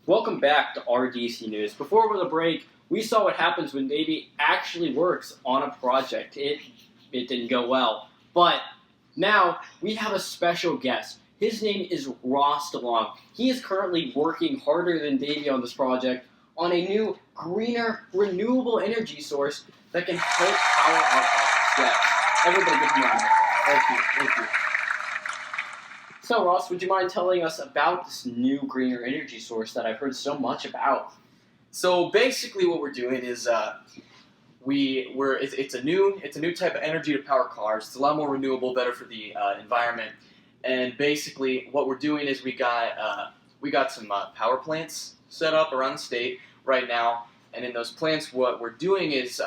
Welcome back to RDC News. Before the break, we saw what happens when Davey actually works on a project. It didn't go well. But now we have a special guest. His name is Ross DeLong. He is currently working harder than Davey on this project on a new, greener, renewable energy source that can help power our lives. Yes. Everybody give him a round of applause. Thank you. So, Ross, would you mind telling us about this new greener energy source that I've heard so much about? So basically, what we're doing is it's a new type of energy to power cars. It's a lot more renewable, better for the environment. And basically, what we're doing is we got some power plants set up around the state right now. And in those plants, what we're doing is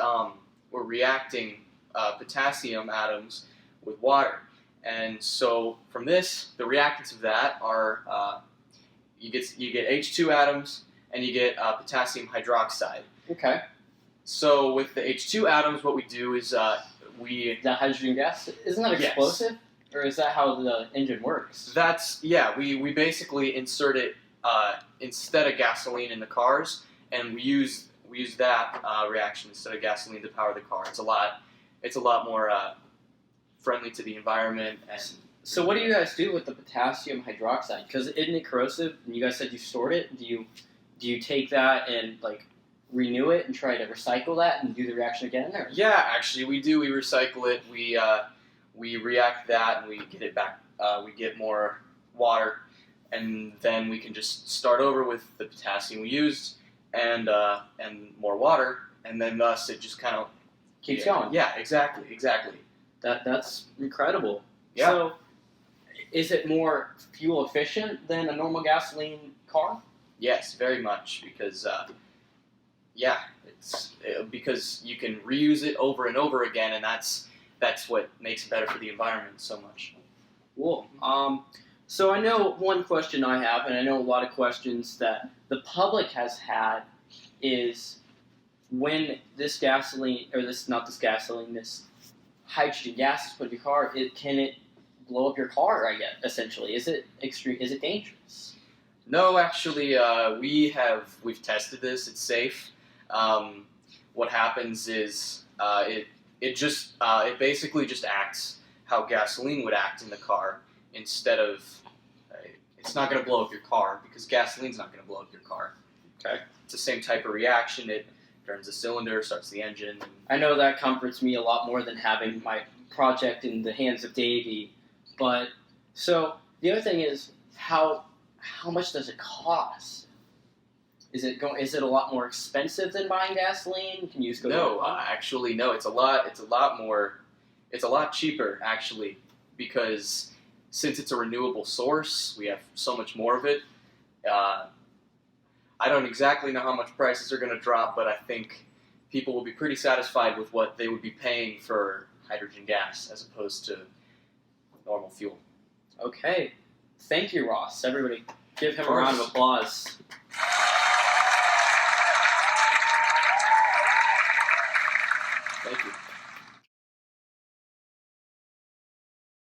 we're reacting potassium atoms with water. And so from this, the reactants of that are you get H2 atoms and you get potassium hydroxide. Okay. So with the H2 atoms, what we do is That hydrogen gas, isn't that explosive? Yes. Or is that how the engine works? We basically insert it instead of gasoline in the cars, and we use that reaction instead of gasoline to power the car. It's a lot more friendly to the environment. And so what do you guys do with the potassium hydroxide? Because isn't it corrosive? And you guys said you stored it. Do you take that and renew it and try to recycle that and do the reaction again? Or? Yeah, actually we do. We recycle it. We react that and we get it back. We get more water, and then we can just start over with the potassium we used and more water, and then thus it just kind of keeps going. Yeah, exactly. That's incredible. Yeah. So, is it more fuel efficient than a normal gasoline car? Yes, very much, because because you can reuse it over and over again, and that's what makes it better for the environment so much. Cool. So I know one question I have, and I know a lot of questions that the public has had, is when this hydrogen gas is put in your car, can it blow up your car? I guess essentially, is it extreme? Is it dangerous? No, actually, we've tested this. It's safe. What happens is it basically just acts how gasoline would act in the car. Instead of it's not going to blow up your car because gasoline's not going to blow up your car. Okay. It's the same type of reaction. It turns the cylinder, starts the engine. I know that comforts me a lot more than having my project in the hands of Davey. But so the other thing is how much does it cost? Is it a lot more expensive than buying gasoline? Can you just go? No, actually, no. It's a lot more. It's a lot cheaper actually, because since it's a renewable source, we have so much more of it. I don't exactly know how much prices are going to drop, but I think people will be pretty satisfied with what they would be paying for hydrogen gas as opposed to normal fuel. Okay. Thank you, Ross. Everybody, give him a round of applause. Thank you.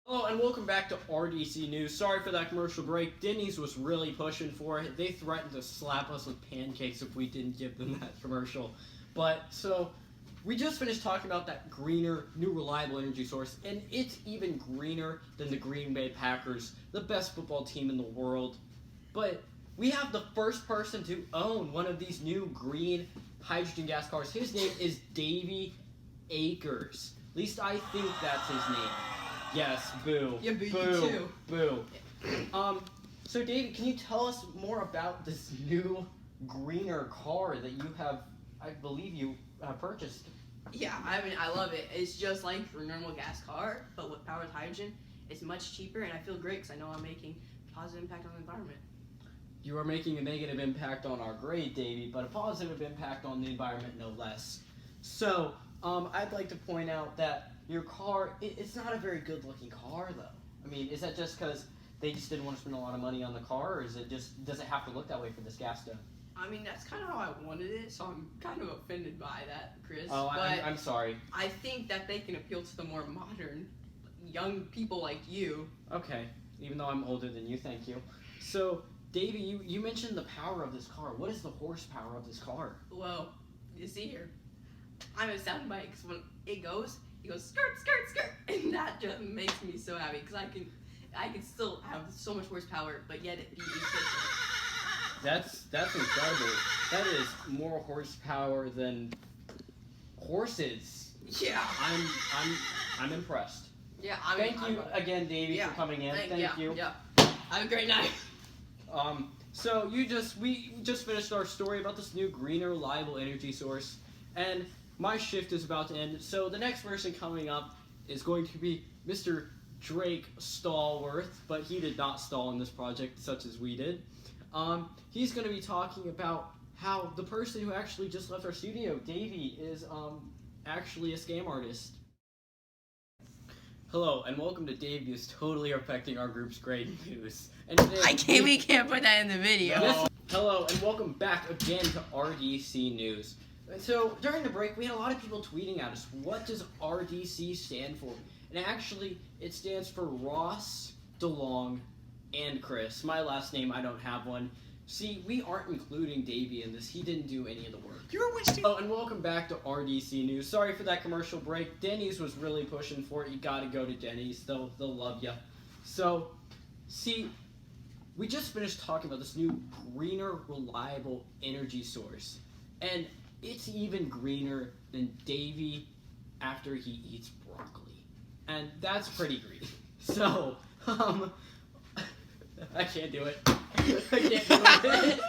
Hello and welcome back to RDC News. Sorry for that commercial break. Denny's was really pushing for it. They threatened to slap us with pancakes if we didn't give them that commercial. But, so, we just finished talking about that greener, new reliable energy source, and it's even greener than the Green Bay Packers, the best football team in the world. But we have the first person to own one of these new green hydrogen gas cars. His name is Davey Akers. At least I think that's his name. Yes, boo. Yeah, boo, boo, you too. Boo. So David, can you tell us more about this new greener car that you have, I believe you purchased? Yeah, I mean, I love it. It's just like a normal gas car, but with powered hydrogen. It's much cheaper, and I feel great because I know I'm making a positive impact on the environment. You are making a negative impact on our grade, Davey, but a positive impact on the environment, no less. So, I'd like to point out that your car, it's not a very good-looking car, though. I mean, is that just because they just didn't want to spend a lot of money on the car, or is it just, does it have to look that way for this gas to? I mean, that's kind of how I wanted it, so I'm kind of offended by that, Chris. Oh, but I'm sorry. I think that they can appeal to the more modern, young people like you. Okay, even though I'm older than you, thank you. So, Davey, you mentioned the power of this car. What is the horsepower of this car? Well, you see here, I'm a sound bike, so when it goes skirt, skirt, skirt, and that just makes me so happy because I can still have so much horsepower, but yet it be efficient. That's incredible. That is more horsepower than horses. Yeah. I'm impressed. Yeah. Thank you again, Davey, for coming in. Thank you. Yeah. Have a great night. So we just finished our story about this new greener, reliable energy source, and my shift is about to end. So the next person coming up is going to be Mr. Drake Stallworth, but he did not stall in this project such as we did. He's going to be talking about how the person who actually just left our studio, Davey, is actually a scam artist. Hello, and welcome to Davey is totally affecting our group's grade news. And today, We can't put that in the video. No. Hello, and welcome back again to RDC News. And so, during the break, we had a lot of people tweeting at us, what does RDC stand for? And actually, it stands for Ross, DeLong, and Chris. My last name, I don't have one. See, we aren't including Davey in this. He didn't do any of the work. You're wasting. Oh, and welcome back to RDC News. Sorry for that commercial break. Denny's was really pushing for it. You gotta go to Denny's. They'll love you. So, see, we just finished talking about this new greener, reliable energy source. And it's even greener than Davey after he eats broccoli. And that's pretty green. So, I can't do it. I can't do it.